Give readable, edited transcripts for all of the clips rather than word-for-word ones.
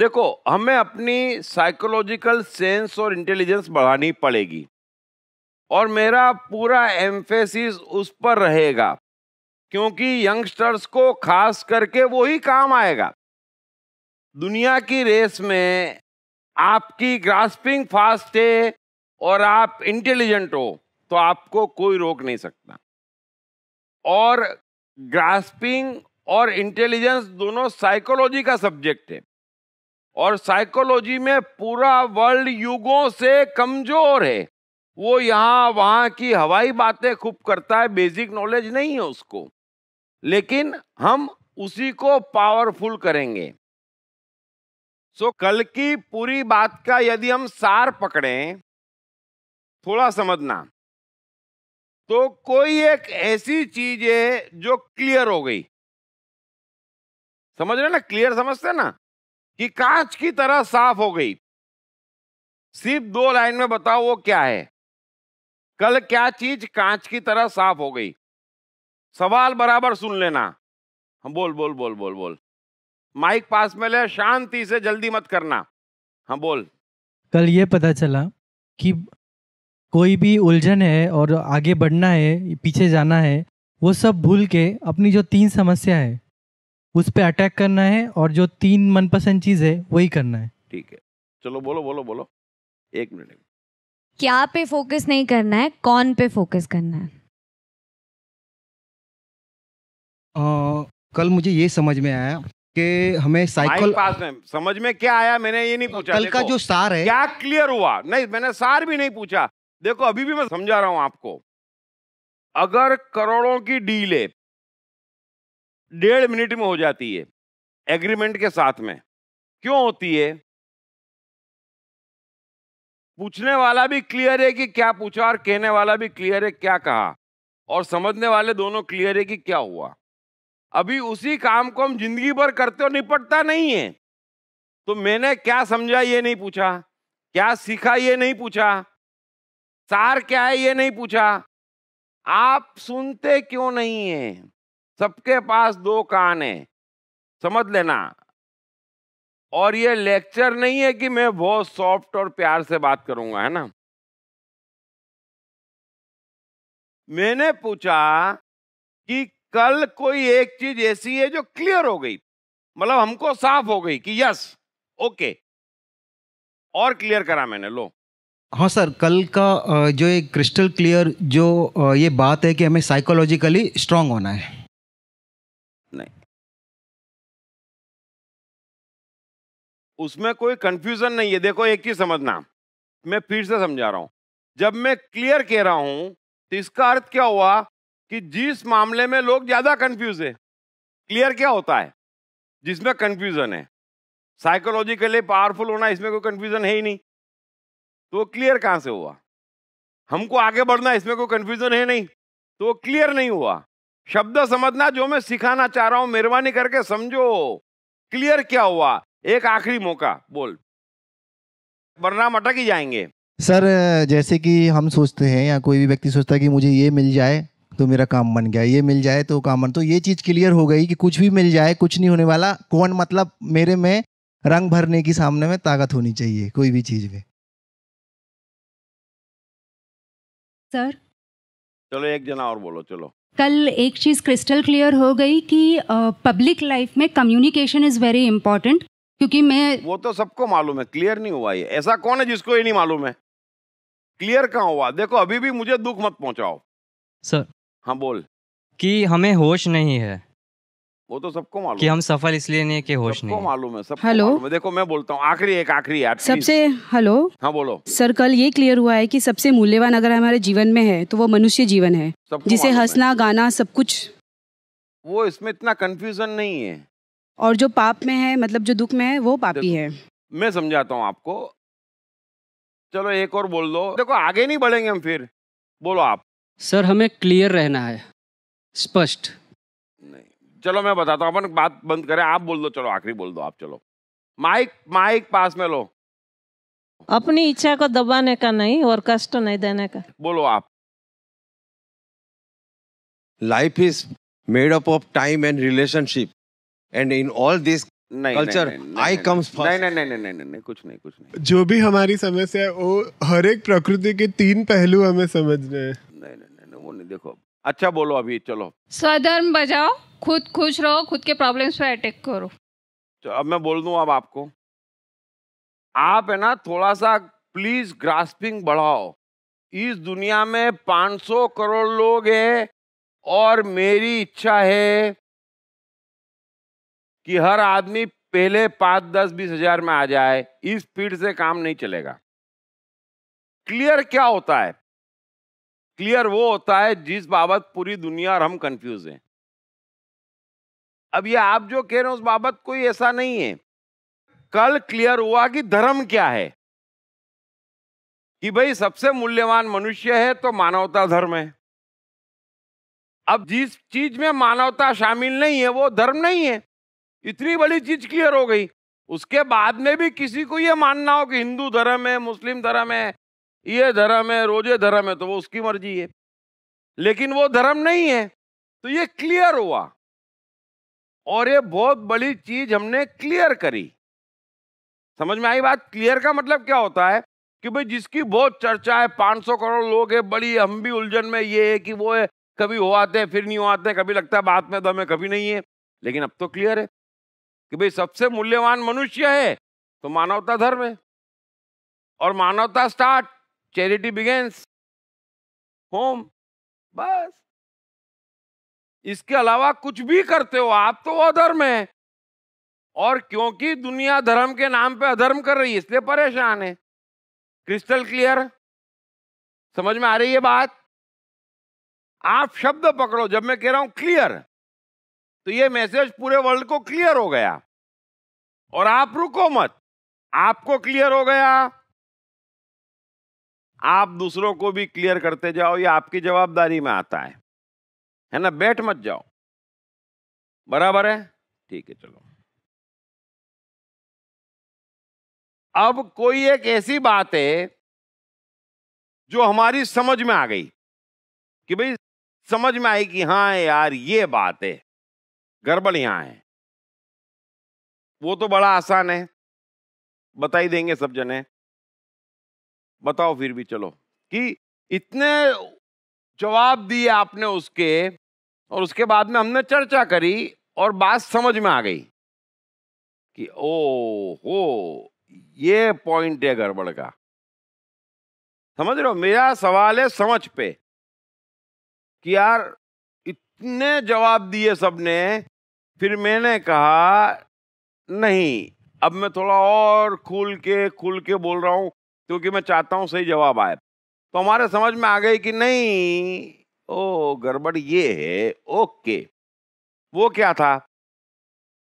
देखो, हमें अपनी साइकोलॉजिकल सेंस और इंटेलिजेंस बढ़ानी पड़ेगी और मेरा पूरा एम्फेसिस उस पर रहेगा, क्योंकि यंगस्टर्स को खास करके वो ही काम आएगा। दुनिया की रेस में आपकी ग्रास्पिंग फास्ट है और आप इंटेलिजेंट हो तो आपको कोई रोक नहीं सकता। और ग्रास्पिंग और इंटेलिजेंस दोनों साइकोलॉजी का सब्जेक्ट है और साइकोलॉजी में पूरा वर्ल्ड युगों से कमजोर है। वो यहाँ वहां की हवाई बातें खूब करता है, बेसिक नॉलेज नहीं है उसको, लेकिन हम उसी को पावरफुल करेंगे। सो कल की पूरी बात का यदि हम सार पकड़ें, थोड़ा समझना, तो कोई एक ऐसी चीज है जो क्लियर हो गई। समझ रहे ना? क्लियर समझते ना कि कांच की तरह साफ हो गई। सिर्फ 2 लाइन में बताओ वो क्या है। कल क्या चीज कांच की तरह साफ हो गई? सवाल बराबर सुन लेना। हम बोल बोल बोल बोल बोल। माइक पास में ले, शांति से, जल्दी मत करना। हम बोल। कल ये पता चला कि कोई भी उलझन है और आगे बढ़ना है, पीछे जाना है, वो सब भूल के अपनी जो 3 समस्या है उस पे अटैक करना है और जो 3 मनपसंद चीज है वही करना है। ठीक है, चलो बोलो बोलो बोलो। 1 मिनट। क्या पे फोकस नहीं करना है, कौन पे फोकस करना है? कल मुझे ये समझ में आया कि हमें साइकिल पास में समझ में क्या आया, मैंने ये नहीं पूछा। कल का जो सार है क्या क्लियर हुआ? नहीं, मैंने सार भी नहीं पूछा। देखो, अभी भी मैं समझा रहा हूं आपको। अगर करोड़ों की डील है, 1.5 मिनट में हो जाती है एग्रीमेंट के साथ में, क्यों होती है? पूछने वाला भी क्लियर है कि क्या पूछा और कहने वाला भी क्लियर है क्या कहा, और समझने वाले दोनों क्लियर है कि क्या हुआ। अभी उसी काम को हम जिंदगी भर करते हो, निपटता नहीं है। तो मैंने क्या समझा ये नहीं पूछा, क्या सीखा ये नहीं पूछा, सार क्या है ये नहीं पूछा। आप सुनते क्यों नहीं है? सबके पास 2 कान है, समझ लेना। और ये लेक्चर नहीं है कि मैं बहुत सॉफ्ट और प्यार से बात करूंगा, है ना। मैंने पूछा कि कल कोई एक चीज ऐसी है जो क्लियर हो गई, मतलब हमको साफ हो गई कि यस, ओके, और क्लियर करा मैंने। लो। हाँ सर, कल का जो एक क्रिस्टल क्लियर जो ये बात है कि हमें साइकोलॉजिकली स्ट्रांग होना है। नहीं, उसमें कोई कंफ्यूजन नहीं है। देखो, एक चीज समझना, मैं फिर से समझा रहा हूं। जब मैं क्लियर कह रहा हूं तो इसका अर्थ क्या हुआ कि जिस मामले में लोग ज्यादा कंफ्यूज है, क्लियर क्या होता है? जिसमें कंफ्यूजन है। साइकोलॉजिकली पावरफुल होना, इसमें कोई कंफ्यूजन है ही नहीं, तो क्लियर कहां से हुआ? हमको आगे बढ़ना, इसमें कोई कंफ्यूजन है नहीं, तो क्लियर नहीं हुआ। शब्द समझना, जो मैं सिखाना चाह रहा हूं मेहरबानी करके समझो। क्लियर क्या हुआ? एक आखिरी मौका, बोल, वरना हम अटक ही जाएंगे। सर, जैसे कि हम सोचते हैं या कोई भी व्यक्ति सोचता है कि मुझे ये मिल जाए तो मेरा काम बन गया, ये मिल जाए तो काम बन, तो ये चीज़ क्लियर हो गई कि कुछ भी मिल जाए कुछ नहीं होने वाला। कौन, मतलब मेरे में रंग भरने की सामने में ताकत होनी चाहिए कोई भी चीज़ में। सर, चलो एक जना और बोलो। चलो, कल एक चीज़ क्रिस्टल क्लियर हो गई कि पब्लिक लाइफ में कम्युनिकेशन इज़ वेरी इंपॉर्टेंट, क्योंकि मैं वो तो सबको मालूम है, क्लियर नहीं हुआ ये। ऐसा कौन है जिसको ये नहीं मालूम है? क्लियर कहाँ हुआ? देखो, अभी भी मुझे दुख मत पहुंचाओ। सर, हाँ बोल। कि हमें होश नहीं है। वो तो सबको मालूम कि हम सफल इसलिए नहीं कि होश नहीं सबको मालूम है, सबको हेलो? मालूम है। देखो, मैं बोलता हूँ, आखिरी यार, सबसे, हेलो हाँ बोलो। सर, कल ये क्लियर हुआ है कि सबसे मूल्यवान अगर हमारे जीवन में है तो वो मनुष्य जीवन है, जिसे हंसना गाना सब कुछ, वो इसमें इतना कंफ्यूजन नहीं है। और जो पाप में है, मतलब जो दुख में है, वो पापी है। मैं समझाता हूँ आपको। चलो एक और बोल दो। देखो, आगे नहीं बढ़ेंगे हम फिर। बोलो आप। सर, हमें क्लियर रहना है, स्पष्ट नहीं। चलो मैं बताता हूँ, अपन बात बंद करें, आप बोल दो। चलो आखिरी बोल दो आप। चलो, माइक पास में लो। अपनी इच्छा को दबाने का नहीं और कष्ट नहीं देने का। बोलो आप। Life is made up of time and relationship, and in all this नहीं कल्चर आई कम्स फर्स्ट। नहीं, कुछ नहीं। जो भी हमारी समस्या है वो हर एक प्रकृति के 3 पहलू हमें समझने हैं। नहीं, वो नहीं। देखो, अच्छा बोलो अभी, चलो। स्वधर्म बजाओ, खुद खुश रहो, खुद के प्रॉब्लम्स पे अटैक करो। तो अब मैं बोल दूं अब आपको, आप है ना थोड़ा सा प्लीज ग्रास्पिंग बढ़ाओ। इस दुनिया में 500 करोड़ लोग हैं और मेरी इच्छा है कि हर आदमी पहले 5, 10, 20 हजार में आ जाए। इस स्पीड से काम नहीं चलेगा। क्लियर क्या होता है? क्लियर वो होता है जिस बाबत पूरी दुनिया और हम कंफ्यूज हैं। अब ये आप जो कह रहे हैं उस बाबत कोई ऐसा नहीं है। कल क्लियर हुआ कि धर्म क्या है, कि भाई सबसे मूल्यवान मनुष्य है तो मानवता धर्म है। अब जिस चीज में मानवता शामिल नहीं है वो धर्म नहीं है। इतनी बड़ी चीज क्लियर हो गई। उसके बाद में भी किसी को ये मानना हो कि हिंदू धर्म है, मुस्लिम धर्म है, ये धर्म है, रोजे धर्म है, तो वो उसकी मर्जी है, लेकिन वो धर्म नहीं है। तो ये क्लियर हुआ और ये बहुत बड़ी चीज हमने क्लियर करी। समझ में आई बात? क्लियर का मतलब क्या होता है कि भाई जिसकी बहुत चर्चा है, 500 करोड़ लोग है, बड़ी हम भी उलझन में ये है कि वो है, कभी हो आते हैं फिर नहीं हो आते हैं, कभी लगता है बात में दम है, कभी नहीं है। लेकिन अब तो क्लियर है कि भाई सबसे मूल्यवान मनुष्य है तो मानवता धर्म है, और मानवता स्टार्ट, चैरिटी बिगिंस होम। बस इसके अलावा कुछ भी करते हो आप तो वो धर्म है। और क्योंकि दुनिया धर्म के नाम पे अधर्म कर रही है इसलिए परेशान है। Crystal clear? समझ में आ रही है बात? आप शब्द पकड़ो। जब मैं कह रहा हूं क्लियर तो ये मैसेज पूरे वर्ल्ड को क्लियर हो गया, और आप रुको मत। आपको क्लियर हो गया, आप दूसरों को भी क्लियर करते जाओ। ये आपकी जवाबदारी में आता है ना? बैठ मत जाओ। बराबर है? ठीक है, चलो। अब कोई एक ऐसी बात है जो हमारी समझ में आ गई कि भाई समझ में आई कि हाँ यार ये बात है, गड़बड़ यहां है। वो तो बड़ा आसान है, बता ही देंगे सब जने। बताओ फिर भी, चलो, कि इतने जवाब दिए आपने उसके, और उसके बाद में हमने चर्चा करी और बात समझ में आ गई कि ओ हो ये पॉइंट है गड़बड़ का। समझ रहे हो? मेरा सवाल है समझ पे कि यार इतने जवाब दिए सबने, फिर मैंने कहा नहीं, अब मैं थोड़ा और खुल के बोल रहा हूं क्योंकि मैं चाहता हूं सही जवाब आए। तो हमारे समझ में आ गई कि नहीं, ओ गड़बड़ ये है। ओके, वो क्या था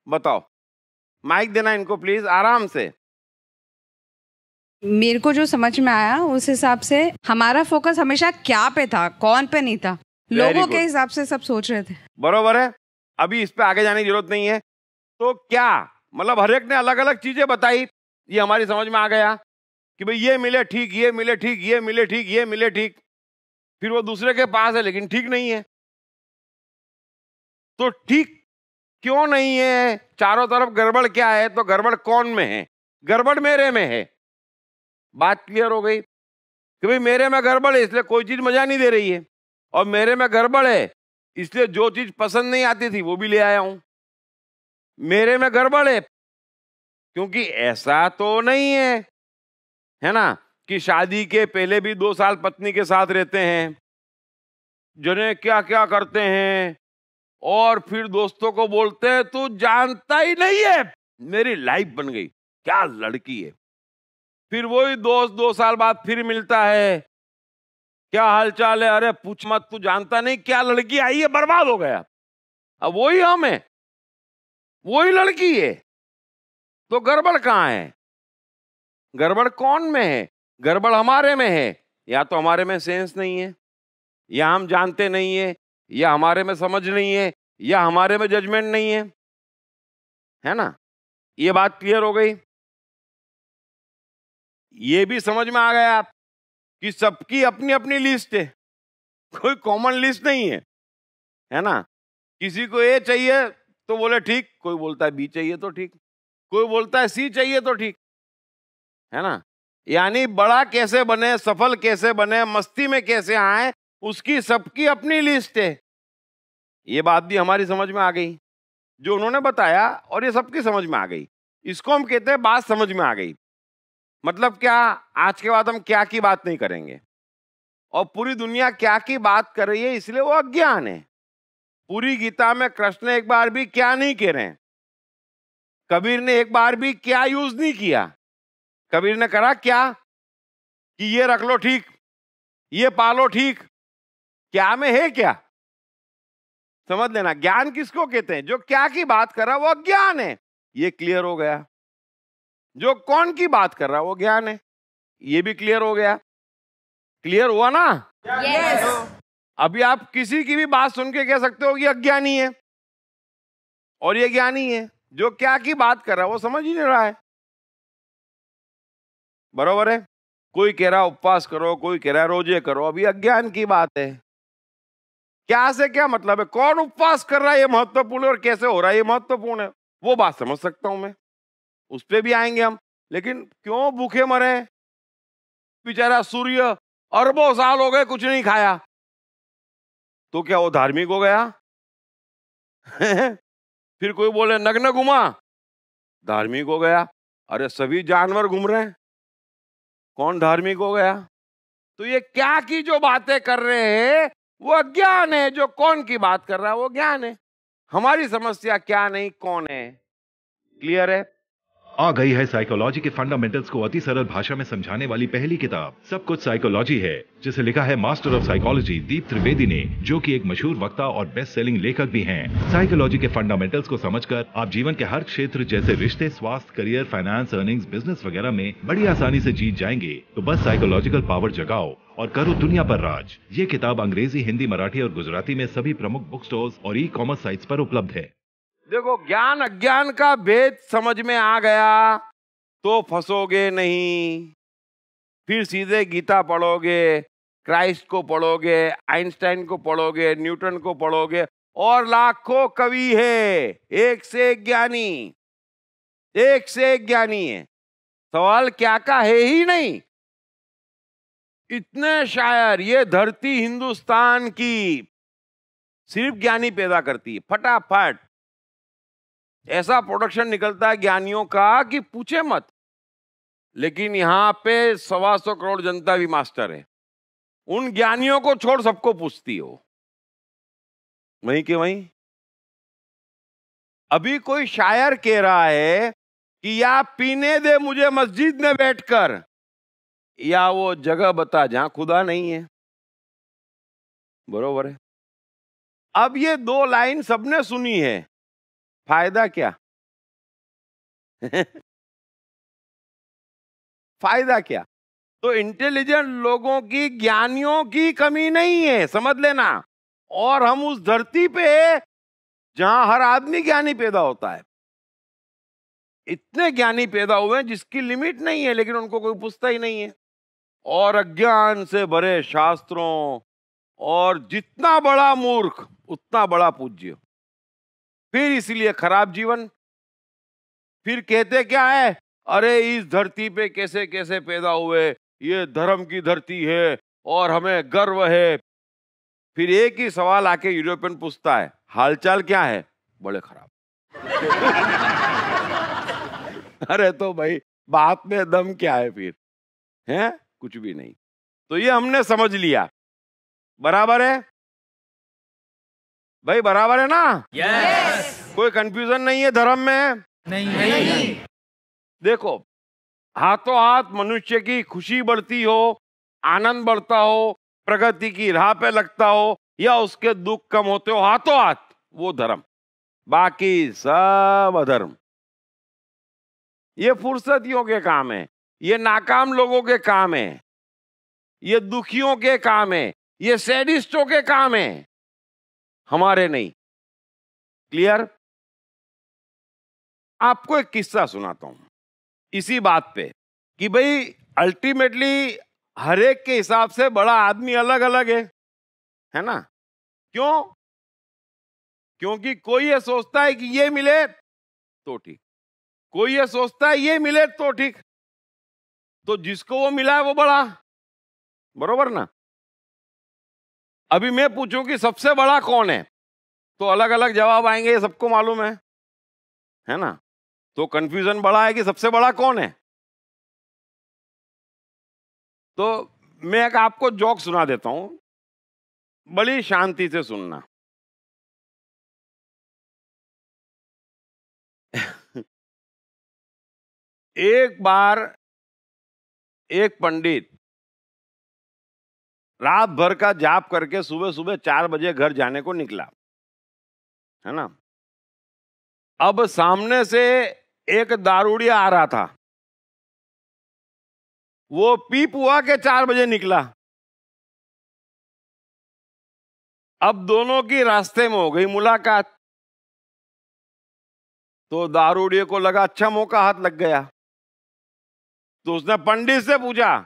बताओ? माइक देना इनको प्लीज, आराम से। मेरे को जो समझ में आया उस हिसाब से हमारा फोकस हमेशा क्या पे था, कौन पे नहीं था। लोगों के हिसाब से सब सोच रहे थे। बरोबर है, अभी इस पे आगे जाने की जरूरत नहीं है। तो क्या मतलब हर एक ने अलग अलग चीजें बताई, ये हमारी समझ में आ गया कि भाई ये मिले ठीक, ये मिले ठीक, ये मिले ठीक, ये मिले ठीक। फिर वो दूसरे के पास है लेकिन ठीक नहीं है। तो ठीक क्यों नहीं है? चारों तरफ गड़बड़ क्या है? तो गड़बड़ कौन में है? गड़बड़ मेरे में है। बात क्लियर हो गई कि भाई मेरे में गड़बड़ है इसलिए कोई चीज मजा नहीं दे रही है, और मेरे में गड़बड़ है इसलिए जो चीज पसंद नहीं आती थी वो भी ले आया हूं। मेरे में गड़बड़ है क्योंकि ऐसा तो नहीं है ना, कि शादी के पहले भी 2 साल पत्नी के साथ रहते हैं, जने क्या क्या करते हैं, और फिर दोस्तों को बोलते हैं तू जानता ही नहीं है मेरी लाइफ बन गई, क्या लड़की है। फिर वही दोस्त 2 साल बाद फिर मिलता है, क्या हाल चाल है, अरे पूछ मत, तू जानता नहीं क्या लड़की आई है, बर्बाद हो गया। अब वही हम है, वही लड़की है। तो गड़बड़ कहाँ है? गड़बड़ कौन में है? गड़बड़ हमारे में है। या तो हमारे में सेंस नहीं है, या हम जानते नहीं है, या हमारे में समझ नहीं है, या हमारे में जजमेंट नहीं है ना? ये बात क्लियर हो गई। ये भी समझ में आ गया आप कि सबकी अपनी अपनी लिस्ट है, कोई कॉमन लिस्ट नहीं है ना? किसी को ए चाहिए तो बोले ठीक, कोई बोलता है बी चाहिए तो ठीक। कोई बोलता है सी चाहिए तो ठीक है ना। यानी बड़ा कैसे बने, सफल कैसे बने, मस्ती में कैसे आए, उसकी सबकी अपनी लिस्ट है। ये बात भी हमारी समझ में आ गई जो उन्होंने बताया, और ये सबकी समझ में आ गई। इसको हम कहते हैं बात समझ में आ गई। मतलब क्या, आज के बाद हम क्या की बात नहीं करेंगे, और पूरी दुनिया क्या की बात कर रही है, इसलिए वो अज्ञान है। पूरी गीता में कृष्ण एक बार भी क्या नहीं कह रहे हैं। कबीर ने एक बार भी क्या यूज नहीं किया। कबीर ने कहा क्या कि ये रख लो ठीक, ये पालो ठीक। क्या में है क्या, समझ लेना। ज्ञान किसको कहते हैं, जो क्या की बात कर रहा है वो अज्ञान है। ये क्लियर हो गया। जो कौन की बात कर रहा है वो ज्ञान है, ये भी क्लियर हो गया। क्लियर हुआ ना? Yes. अभी आप किसी की भी बात सुन के कह सकते हो ये अज्ञानी है और ये ज्ञानी है। जो क्या की बात कर रहा है वो समझ ही नहीं रहा है। बरोबर है। कोई कह रहा उपवास करो, कोई कह रहा रोजे करो, अभी अज्ञान की बात है। क्या से क्या मतलब है, कौन उपवास कर रहा है ये महत्वपूर्ण है, और कैसे हो रहा है ये महत्वपूर्ण है। वो बात समझ सकता हूं मैं, उस पर भी आएंगे हम। लेकिन क्यों भूखे मरे, बेचारा सूर्य अरबों साल हो गए कुछ नहीं खाया, तो क्या वो धार्मिक हो गया? फिर कोई बोले नग्न घुमा, धार्मिक हो गया। अरे सभी जानवर घूम रहे हैं, कौन धार्मिक हो गया? तो ये क्या की जो बातें कर रहे हैं वो अज्ञान है। जो कौन की बात कर रहा है वो ज्ञान है। हमारी समस्या क्या नहीं कौन है। क्लियर है? आ गई है साइकोलॉजी के फंडामेंटल्स को अति सरल भाषा में समझाने वाली पहली किताब सब कुछ साइकोलॉजी है, जिसे लिखा है मास्टर ऑफ साइकोलॉजी दीप त्रिवेदी ने, जो कि एक मशहूर वक्ता और बेस्ट सेलिंग लेखक भी हैं। साइकोलॉजी के फंडामेंटल्स को समझकर आप जीवन के हर क्षेत्र जैसे रिश्ते, स्वास्थ्य, करियर, फाइनेंस, अर्निंग्स, बिजनेस वगैरह में बड़ी आसानी से जीत जाएंगे। तो बस साइकोलॉजिकल पावर जगाओ और करो दुनिया पर राज। ये किताब अंग्रेजी, हिंदी, मराठी और गुजराती में सभी प्रमुख बुक स्टोर्स और ई कॉमर्स साइट्स पर उपलब्ध है। देखो, ज्ञान अज्ञान का भेद समझ में आ गया तो फंसोगे नहीं। फिर सीधे गीता पढ़ोगे, क्राइस्ट को पढ़ोगे, आइंस्टाइन को पढ़ोगे, न्यूटन को पढ़ोगे, और लाखों कवि है, एक से एक ज्ञानी, एक से एक ज्ञानी है। सवाल क्या का है ही नहीं। इतने शायर, ये धरती हिंदुस्तान की सिर्फ ज्ञानी पैदा करती है। फटाफट ऐसा प्रोडक्शन निकलता है ज्ञानियों का कि पूछे मत। लेकिन यहां पे 125 करोड़ जनता भी मास्टर है। उन ज्ञानियों को छोड़ सबको पूछती हो, वहीं के वहीं। अभी कोई शायर कह रहा है कि या पीने दे मुझे मस्जिद में बैठकर, या वो जगह बता जहां खुदा नहीं है। बरोबर है। अब ये दो लाइन सबने सुनी है, फायदा क्या? फायदा क्या? तो इंटेलिजेंट लोगों की, ज्ञानियों की कमी नहीं है, समझ लेना। और हम उस धरती पे जहां हर आदमी ज्ञानी पैदा होता है, इतने ज्ञानी पैदा हुए हैं जिसकी लिमिट नहीं है, लेकिन उनको कोई पूछता ही नहीं है। और अज्ञान से भरे शास्त्रों, और जितना बड़ा मूर्ख उतना बड़ा पूज्य। फिर इसलिए खराब जीवन। फिर कहते क्या है, अरे इस धरती पे कैसे कैसे पैदा हुए, ये धर्म की धरती है और हमें गर्व है। फिर एक ही सवाल आके यूरोपियन पूछता है, हालचाल क्या है? बड़े खराब। अरे तो भाई बात में दम क्या है फिर? है कुछ भी नहीं। तो ये हमने समझ लिया। बराबर है भाई, बराबर है ना? यस। कोई कंफ्यूजन नहीं है धर्म में? नहीं। देखो, हाथों हाथ मनुष्य की खुशी बढ़ती हो, आनंद बढ़ता हो, प्रगति की राह पे लगता हो, या उसके दुख कम होते हो, हाथों हाथ, वो धर्म। बाकी सब अधर्म। ये फुर्सतियों के काम है, ये नाकाम लोगों के काम है, ये दुखियों के काम है, ये सैडिस्टों के काम है, हमारे नहीं। क्लियर? आपको एक किस्सा सुनाता हूं इसी बात पे कि भाई अल्टीमेटली हर एक के हिसाब से बड़ा आदमी अलग अलग है ना? क्यों? क्योंकि कोई ये सोचता है कि ये मिले तो ठीक, कोई ये सोचता है ये मिले तो ठीक, तो जिसको वो मिला है वो बड़ा, बरोबर ना। अभी मैं पूछूं कि सबसे बड़ा कौन है, तो अलग अलग जवाब आएंगे, ये सबको मालूम है ना। तो कंफ्यूजन बड़ा है कि सबसे बड़ा कौन है। तो मैं एक आपको जोक सुना देता हूं, बड़ी शांति से सुनना। एक बार एक पंडित रात भर का जाप करके सुबह सुबह 4 बजे घर जाने को निकला, है ना। अब सामने से एक दारूडिया आ रहा था, वो पीप हुआ के 4 बजे निकला। अब दोनों की रास्ते में हो गई मुलाकात, तो दारूडिये को लगा अच्छा मौका हाथ लग गया, तो उसने पंडित से पूछा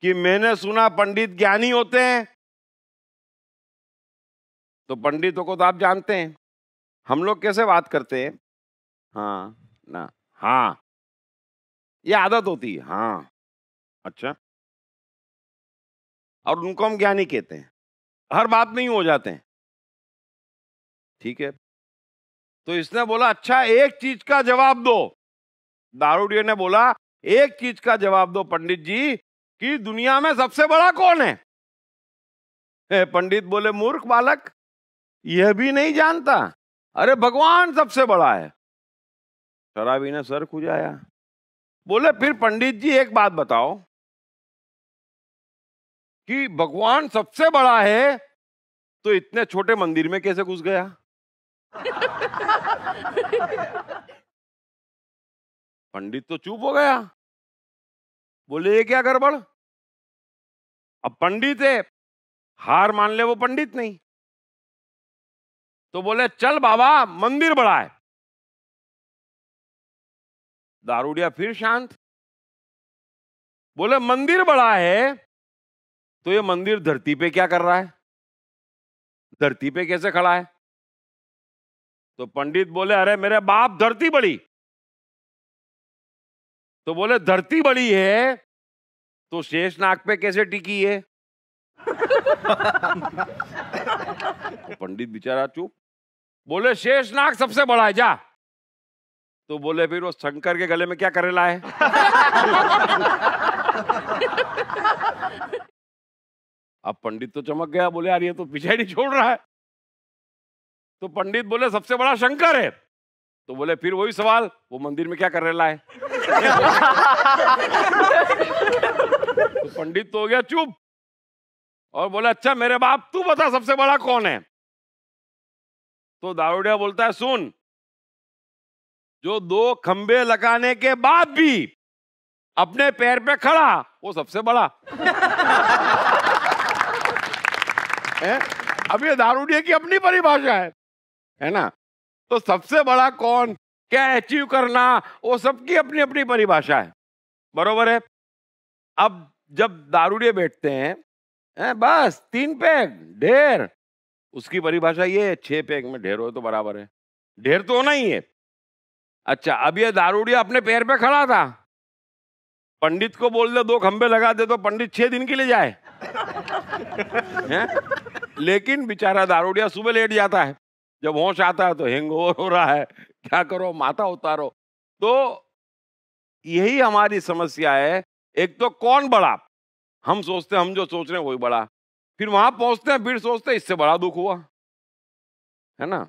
कि मैंने सुना पंडित ज्ञानी होते हैं। तो पंडितों को तो आप जानते हैं, हम लोग कैसे बात करते हैं, हाँ ना, हाँ, ये आदत होती है, हाँ अच्छा, और उनको हम ज्ञानी कहते हैं। हर बात में ही हो जाते हैं, ठीक है। तो इसने बोला अच्छा एक चीज का जवाब दो। दारूडिये ने बोला एक चीज का जवाब दो पंडित जी, कि दुनिया में सबसे बड़ा कौन है। पंडित बोले मूर्ख बालक, यह भी नहीं जानता, अरे भगवान सबसे बड़ा है। शराबी ने सर खुजाया, बोले फिर पंडित जी एक बात बताओ कि भगवान सबसे बड़ा है तो इतने छोटे मंदिर में कैसे घुस गया। पंडित तो चुप हो गया, बोले ये क्या गड़बड़। अब पंडित है, हार मान ले वो पंडित नहीं, तो बोले चल बाबा मंदिर बड़ा है। दारूडिया फिर शांत, बोले मंदिर बड़ा है तो ये मंदिर धरती पे क्या कर रहा है, धरती पे कैसे खड़ा है। तो पंडित बोले अरे मेरे बाप धरती बड़ी। तो बोले धरती बड़ी है तो शेष नाग पे कैसे टिकी है। पंडित बेचारा चुप, बोले शेष नाग सबसे बड़ा है जा। तो बोले फिर वो शंकर के गले में क्या करे लाए। अब पंडित तो चमक गया, बोले यार ये तो पीछे ही नहीं छोड़ रहा है। तो पंडित बोले सबसे बड़ा शंकर है। तो बोले फिर वही सवाल, वो मंदिर में क्या कर रहा है। तो पंडित तो हो गया चुप और बोले अच्छा मेरे बाप तू बता सबसे बड़ा कौन है। तो दारूडिया बोलता है सुन, जो 2 खंबे लगाने के बाद भी अपने पैर पे खड़ा वो सबसे बड़ा है। अब ये दारूडिया की अपनी परिभाषा है ना। तो सबसे बड़ा कौन, क्या अचीव करना, वो सबकी अपनी अपनी परिभाषा है, बरोबर है। अब जब दारूडिये बैठते हैं बस 3 पैग ढेर, उसकी परिभाषा ये 6 पैग में ढेर हो तो बराबर है, ढेर तो होना ही है। अच्छा अब ये दारूडिया अपने पैर पे खड़ा था, पंडित को बोल दे 2 खंबे लगा दे तो पंडित 6 दिन के लिए जाए। लेकिन बेचारा दारूडिया सुबह लेट जाता है, जब होश आता है तो हैंगओवर हो रहा है, क्या करो माथा उतारो। तो यही हमारी समस्या है। एक तो कौन बड़ा, हम सोचते हैं हम जो सोच रहे हैं वही बड़ा, फिर वहां पहुंचते हैं फिर सोचते हैं इससे बड़ा दुख हुआ, है ना।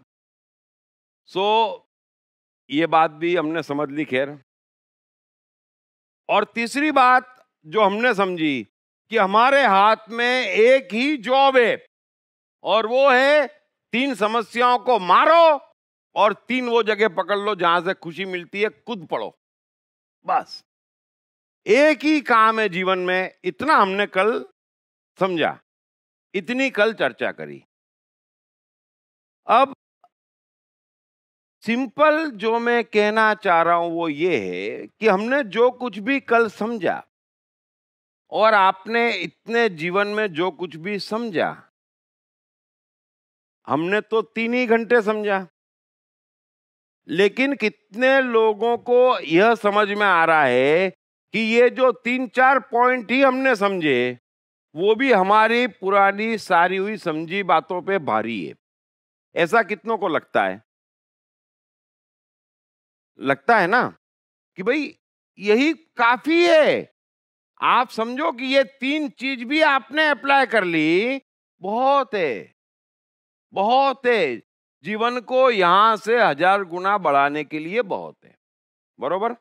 ये बात भी हमने समझ ली खैर। और तीसरी बात जो हमने समझी कि हमारे हाथ में एक ही जॉब है और वो है 3 समस्याओं को मारो और 3 वो जगह पकड़ लो जहां से खुशी मिलती है, कूद पड़ो, बस एक ही काम है जीवन में। इतना हमने कल समझा, इतनी कल चर्चा करी। अब सिंपल जो मैं कहना चाह रहा हूं वो ये है कि हमने जो कुछ भी कल समझा और आपने इतने जीवन में जो कुछ भी समझा, हमने तो 3 ही घंटे समझा, लेकिन कितने लोगों को यह समझ में आ रहा है कि ये जो 3-4 पॉइंट ही हमने समझे वो भी हमारी पुरानी सारी हुई समझी बातों पे भारी है। ऐसा कितनों को लगता है? लगता है ना कि भाई यही काफी है। आप समझो कि ये 3 चीज भी आपने अप्लाई कर ली, बहुत है, बहुत है। जीवन को यहां से 1000 गुना बढ़ाने के लिए बहुत है। बरोबर?